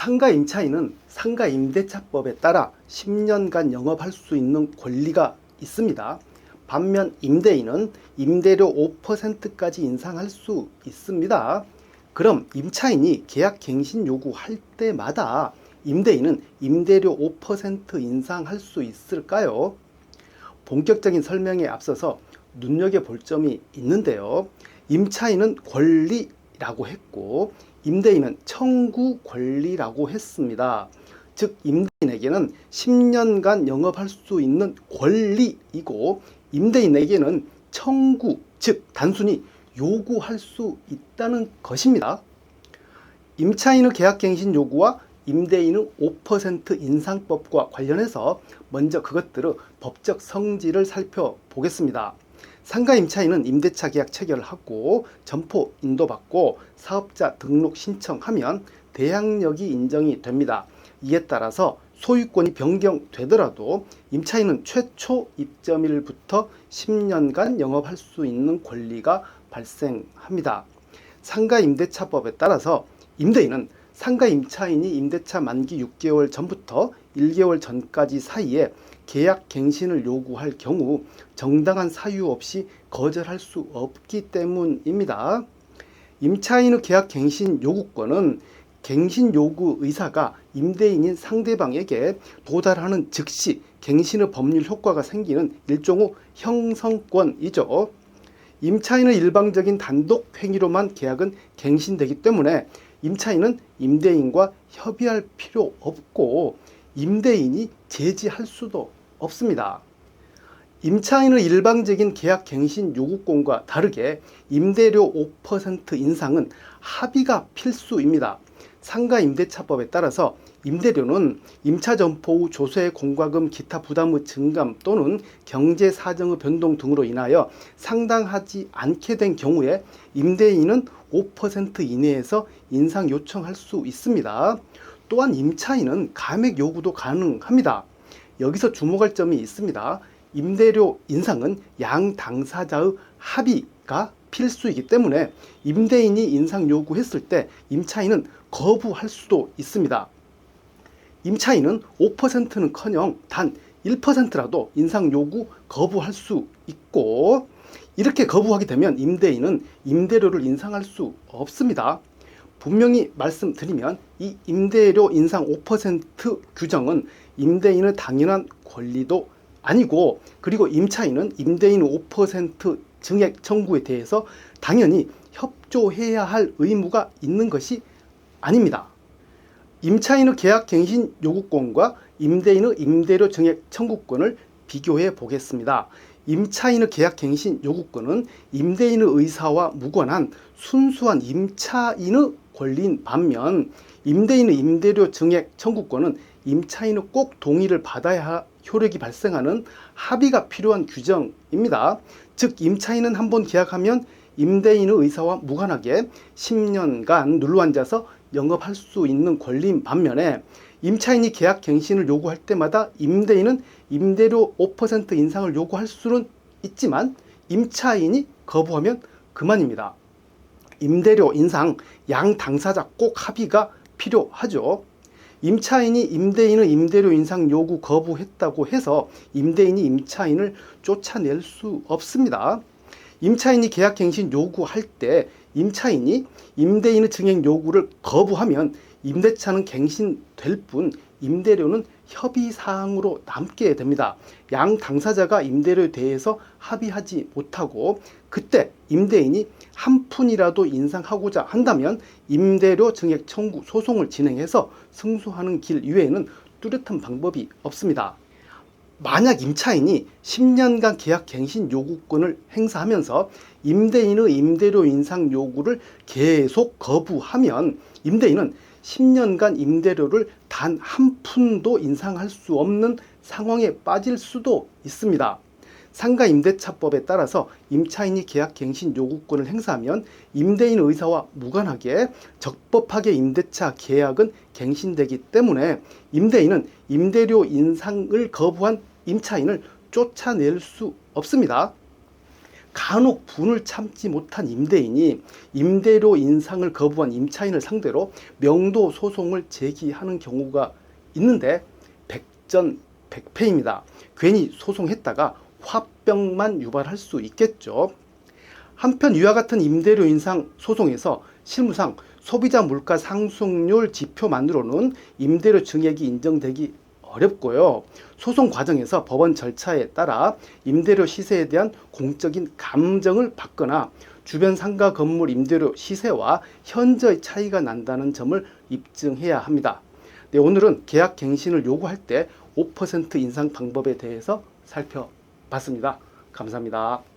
상가 임차인은 상가 임대차법에 따라 10년간 영업할 수 있는 권리가 있습니다. 반면 임대인은 임대료 5%까지 인상할 수 있습니다. 그럼 임차인이 계약 갱신 요구할 때마다 임대인은 임대료 5% 인상할 수 있을까요? 본격적인 설명에 앞서서 눈여겨볼 점이 있는데요. 임차인은 권리라고 했고 임대인은 청구 권리라고 했습니다. 즉 임대인에게는 10년간 영업할 수 있는 권리이고 임대인에게는 청구, 즉 단순히 요구할 수 있다는 것입니다. 임차인의 계약갱신 요구와 임대인의 5% 인상법과 관련해서 먼저 그것들의 법적 성질을 살펴보겠습니다. 상가 임차인은 임대차 계약 체결하고 점포 인도받고 사업자 등록 신청하면 대항력이 인정이 됩니다. 이에 따라서 소유권이 변경되더라도 임차인은 최초 입점일부터 10년간 영업할 수 있는 권리가 발생합니다. 상가 임대차법에 따라서 임대인은 상가 임차인이 임대차 만기 6개월 전부터 1개월 전까지 사이에 계약 갱신을 요구할 경우 정당한 사유 없이 거절할 수 없기 때문입니다. 임차인의 계약 갱신 요구권은 갱신 요구 의사가 임대인인 상대방에게 도달하는 즉시 갱신의 법률 효과가 생기는 일종의 형성권이죠. 임차인의 일방적인 단독 행위로만 계약은 갱신되기 때문에 임차인은 임대인과 협의할 필요 없고 임대인이 제지할 수도 없습니다. 임차인의 일방적인 계약 갱신 요구권과 다르게 임대료 5% 인상은 합의가 필수입니다. 상가 임대차법에 따라서 임대료는 임차점포 후 조세 공과금 기타 부담의 증감 또는 경제 사정의 변동 등으로 인하여 상당하지 않게 된 경우에 임대인은 5% 이내에서 인상 요청할 수 있습니다. 또한 임차인은 감액 요구도 가능합니다. 여기서 주목할 점이 있습니다. 임대료 인상은 양 당사자의 합의가 필수이기 때문에 임대인이 인상 요구했을 때 임차인은 거부할 수도 있습니다. 임차인은 5%는커녕 단 1%라도 인상 요구 거부할 수 있고 이렇게 거부하게 되면 임대인은 임대료를 인상할 수 없습니다. 분명히 말씀드리면 이 임대료 인상 5% 규정은 임대인의 당연한 권리도 아니고 그리고 임차인은 임대인의 5% 증액 청구에 대해서 당연히 협조해야 할 의무가 있는 것이 아닙니다. 임차인의 계약 갱신 요구권과 임대인의 임대료 증액 청구권을 비교해 보겠습니다. 임차인의 계약 갱신 요구권은 임대인의 의사와 무관한 순수한 임차인의 권리인 반면 임대인의 임대료 증액 청구권은 임차인의 꼭 동의를 받아야 효력이 발생하는 합의가 필요한 규정입니다. 즉 임차인은 한번 계약하면 임대인의 의사와 무관하게 10년간 눌러앉아서 영업할 수 있는 권리인 반면에 임차인이 계약 갱신을 요구할 때마다 임대인은 임대료 5% 인상을 요구할 수는 있지만 임차인이 거부하면 그만입니다. 임대료 인상 양 당사자 꼭 합의가 필요하죠. 임차인이 임대인의 임대료 인상 요구 거부했다고 해서 임대인이 임차인을 쫓아낼 수 없습니다. 임차인이 계약 갱신 요구할 때 임차인이 임대인의 증액 요구를 거부하면 임대차는 갱신될 뿐 임대료는 협의사항으로 남게 됩니다. 양 당사자가 임대료에 대해서 합의하지 못하고 그때 임대인이 한 푼이라도 인상하고자 한다면 임대료 증액 청구 소송을 진행해서 승소하는 길 이외에는 뚜렷한 방법이 없습니다. 만약 임차인이 10년간 계약 갱신 요구권을 행사하면서 임대인의 임대료 인상 요구를 계속 거부하면 임대인은 10년간 임대료를 단 한 푼도 인상할 수 없는 상황에 빠질 수도 있습니다. 상가 임대차법에 따라서 임차인이 계약 갱신 요구권을 행사하면 임대인의 의사와 무관하게 적법하게 임대차 계약은 갱신되기 때문에 임대인은 임대료 인상을 거부한 임차인을 쫓아낼 수 없습니다. 간혹 분을 참지 못한 임대인이 임대료 인상을 거부한 임차인을 상대로 명도 소송을 제기하는 경우가 있는데 백전백패입니다. 괜히 소송했다가 화병만 유발할 수 있겠죠. 한편 이와 같은 임대료 인상 소송에서 실무상 소비자 물가 상승률 지표만으로는 임대료 증액이 인정되기 어렵고요. 소송 과정에서 법원 절차에 따라 임대료 시세에 대한 공적인 감정을 받거나 주변 상가 건물 임대료 시세와 현저히 차이가 난다는 점을 입증해야 합니다. 네, 오늘은 계약 갱신을 요구할 때 5% 인상 방법에 대해서 살펴봤습니다. 감사합니다.